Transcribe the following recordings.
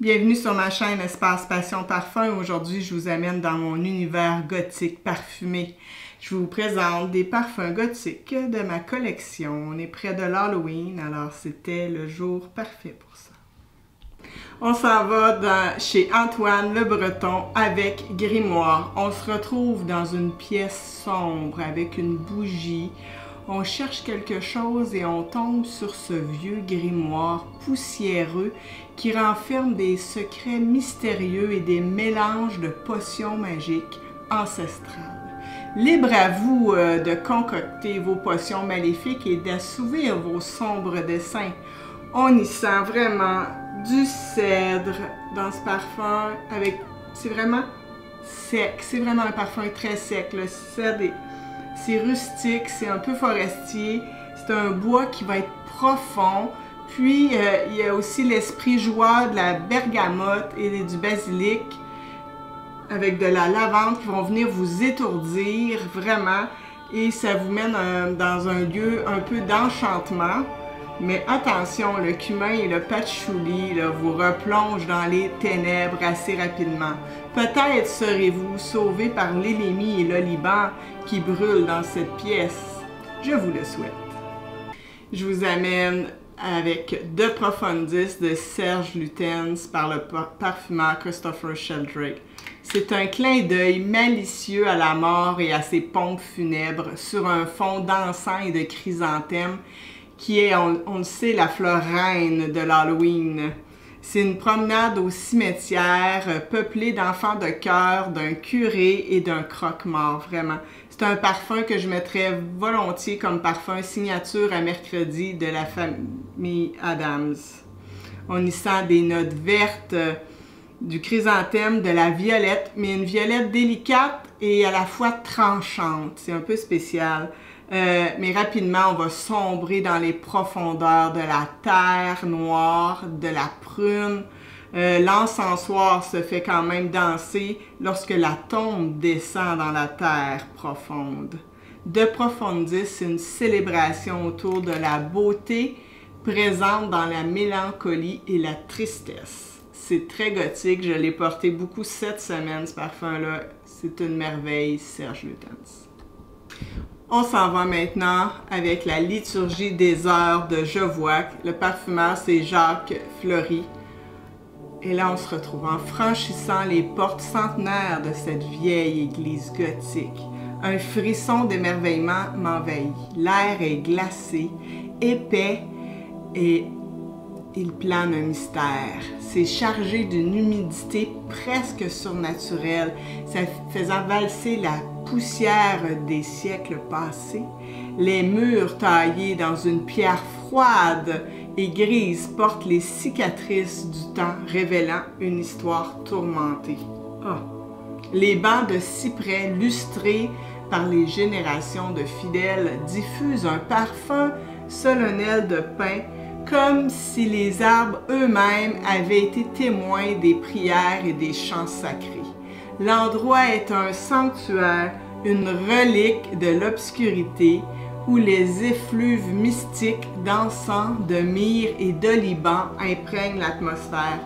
Bienvenue sur ma chaîne Espace Passion Parfum. Aujourd'hui, je vous amène dans mon univers gothique parfumé. Je vous présente des parfums gothiques de ma collection. On est près de l'Halloween, alors c'était le jour parfait pour ça. On s'en va chez Antoine Le Breton avec Grimoire. On se retrouve dans une pièce sombre avec une bougie. On cherche quelque chose et on tombe sur ce vieux grimoire poussiéreux qui renferme des secrets mystérieux et des mélanges de potions magiques ancestrales. Libre à vous de concocter vos potions maléfiques et d'assouvir vos sombres desseins. On y sent vraiment du cèdre dans ce parfum. C'est vraiment sec, c'est vraiment un parfum très sec. Le cèdre c'est rustique, c'est un peu forestier, c'est un bois qui va être profond. Puis, il y a aussi l'esprit joie de la bergamote et du basilic avec de la lavande qui vont venir vous étourdir vraiment. Et ça vous mène dans un lieu un peu d'enchantement. Mais attention, le cumin et le patchouli vous replongent dans les ténèbres assez rapidement. Peut-être serez-vous sauvé par l'élémie et l'oliban qui brûlent dans cette pièce. Je vous le souhaite. Je vous amène avec De Profundis de Serge Lutens par le parfumeur Christopher Sheldrake. C'est un clin d'œil malicieux à la mort et à ses pompes funèbres sur un fond d'encens et de chrysanthèmes qui est, on le sait, la fleur reine de l'Halloween. C'est une promenade au cimetière peuplée d'enfants de cœur, d'un curé et d'un croque-mort, vraiment. C'est un parfum que je mettrais volontiers comme parfum signature à mercredi de la famille Adams. On y sent des notes vertes, du chrysanthème, de la violette, mais une violette délicate et à la fois tranchante. C'est un peu spécial. Mais rapidement, on va sombrer dans les profondeurs de la terre noire, de la prune. L'encensoir se fait quand même danser lorsque la tombe descend dans la terre profonde. De Profundis, c'est une célébration autour de la beauté présente dans la mélancolie et la tristesse. C'est très gothique, je l'ai porté beaucoup cette semaine, ce parfum-là. C'est une merveille, Serge Lutens. On s'en va maintenant avec la liturgie des heures de Jovoac. Le parfumeur, c'est Jacques Fleury. Et là, on se retrouve en franchissant les portes centenaires de cette vieille église gothique. Un frisson d'émerveillement m'envahit. L'air est glacé, épais et il plane un mystère. C'est chargé d'une humidité presque surnaturelle, faisant valser la poussière des siècles passés. Les murs taillés dans une pierre froide et grise portent les cicatrices du temps, révélant une histoire tourmentée. Oh. Les bancs de cyprès lustrés par les générations de fidèles diffusent un parfum solennel de pin, comme si les arbres eux-mêmes avaient été témoins des prières et des chants sacrés. L'endroit est un sanctuaire, une relique de l'obscurité, où les effluves mystiques d'encens, de myrrhe et d'oliban imprègnent l'atmosphère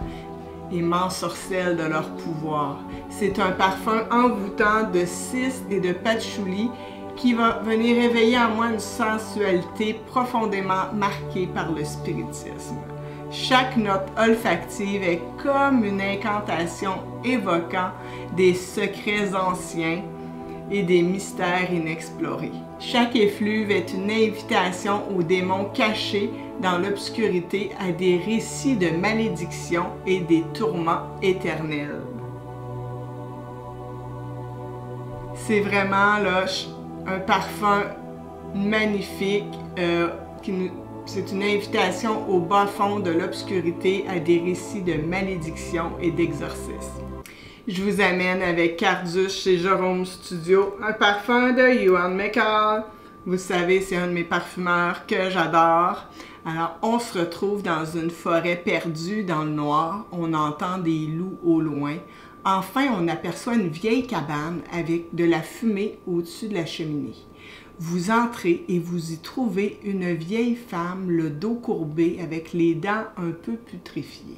et m'ensorcellent de leur pouvoir. C'est un parfum envoûtant de cis et de patchouli qui va venir éveiller en moi une sensualité profondément marquée par le spiritisme. Chaque note olfactive est comme une incantation évoquant des secrets anciens et des mystères inexplorés. Chaque effluve est une invitation aux démons cachés dans l'obscurité à des récits de malédiction et des tourments éternels. C'est vraiment là un parfum magnifique c'est une invitation au bas fond de l'obscurité à des récits de malédiction et d'exorcisme. Je vous amène avec Cardus chez Jérôme Studio, un parfum de Ewan McCall. Vous savez, c'est un de mes parfumeurs que j'adore. Alors, on se retrouve dans une forêt perdue dans le noir. On entend des loups au loin. Enfin, on aperçoit une vieille cabane avec de la fumée au-dessus de la cheminée. Vous entrez et vous y trouvez une vieille femme, le dos courbé, avec les dents un peu putréfiées.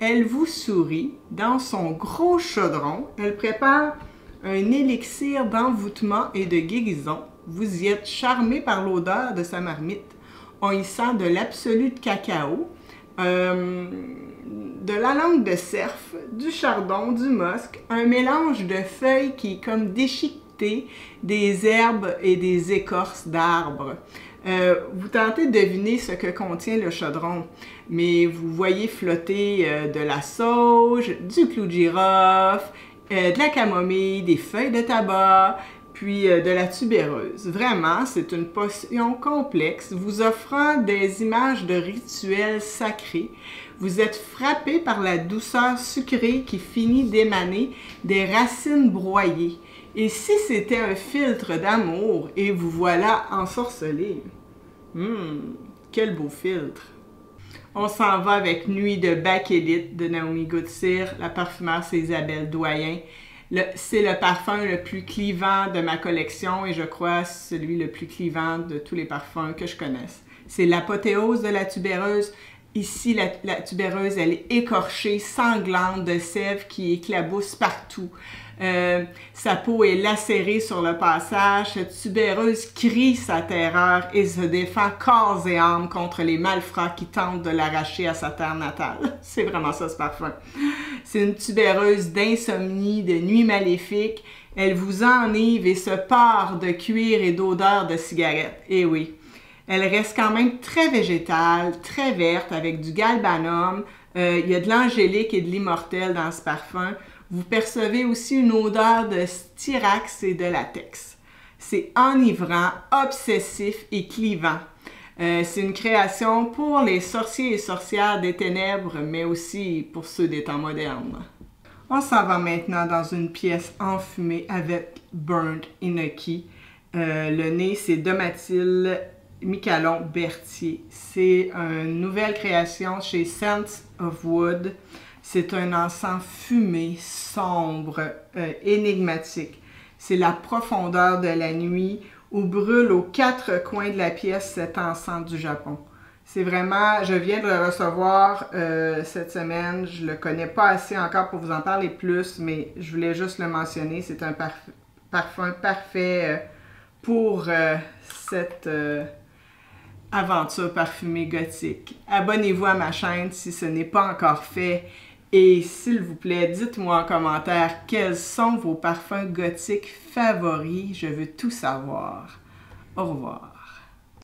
elle vous sourit. Dans son gros chaudron, elle prépare un élixir d'envoûtement et de guérison. Vous y êtes charmé par l'odeur de sa marmite. On y sent de l'absolu de cacao, de la langue de cerf, du chardon, du musc, un mélange de feuilles qui est comme déchiqueté, des herbes et des écorces d'arbres. Vous tentez de deviner ce que contient le chaudron, mais vous voyez flotter de la sauge, du clou de girofle, de la camomille, des feuilles de tabac, puis de la tubéreuse. Vraiment, c'est une potion complexe, vous offrant des images de rituels sacrés. Vous êtes frappé par la douceur sucrée qui finit d'émaner des racines broyées. Et si c'était un filtre d'amour, et vous voilà ensorcelé. Quel beau filtre! On s'en va avec Nuit de Bakélite de Naomi Goodsir. La parfumeur, c'est Isabelle Doyen. C'est le parfum le plus clivant de ma collection et je crois celui le plus clivant de tous les parfums que je connaisse. C'est l'apothéose de la tubéreuse. Ici, la tubéreuse, elle est écorchée, sanglante, de sève qui éclabousse partout. Sa peau est lacérée sur le passage. Cette tubéreuse crie sa terreur et se défend corps et âme contre les malfrats qui tentent de l'arracher à sa terre natale. C'est vraiment ça, ce parfum. C'est une tubéreuse d'insomnie, de nuit maléfique. Elle vous enivre et se pare de cuir et d'odeur de cigarette. Eh oui. Elle reste quand même très végétale, très verte, avec du galbanum. Il y a de l'angélique et de l'immortel dans ce parfum. Vous percevez aussi une odeur de styrax et de latex. C'est enivrant, obsessif et clivant. C'est une création pour les sorciers et sorcières des ténèbres, mais aussi pour ceux des temps modernes. On s'en va maintenant dans une pièce enfumée avec Burnt Enoki. Le nez, c'est Domatil Miquelon Berthier. C'est une nouvelle création chez Scents of Wood. C'est un encens fumé, sombre, énigmatique. C'est la profondeur de la nuit où brûle aux quatre coins de la pièce cet encens du Japon. C'est vraiment, je viens de le recevoir cette semaine. Je le connais pas assez encore pour vous en parler plus, mais je voulais juste le mentionner. C'est un parfum parfait pour cette aventure parfumée gothique. Abonnez-vous à ma chaîne si ce n'est pas encore fait. Et s'il vous plaît, dites-moi en commentaire quels sont vos parfums gothiques favoris. Je veux tout savoir. Au revoir.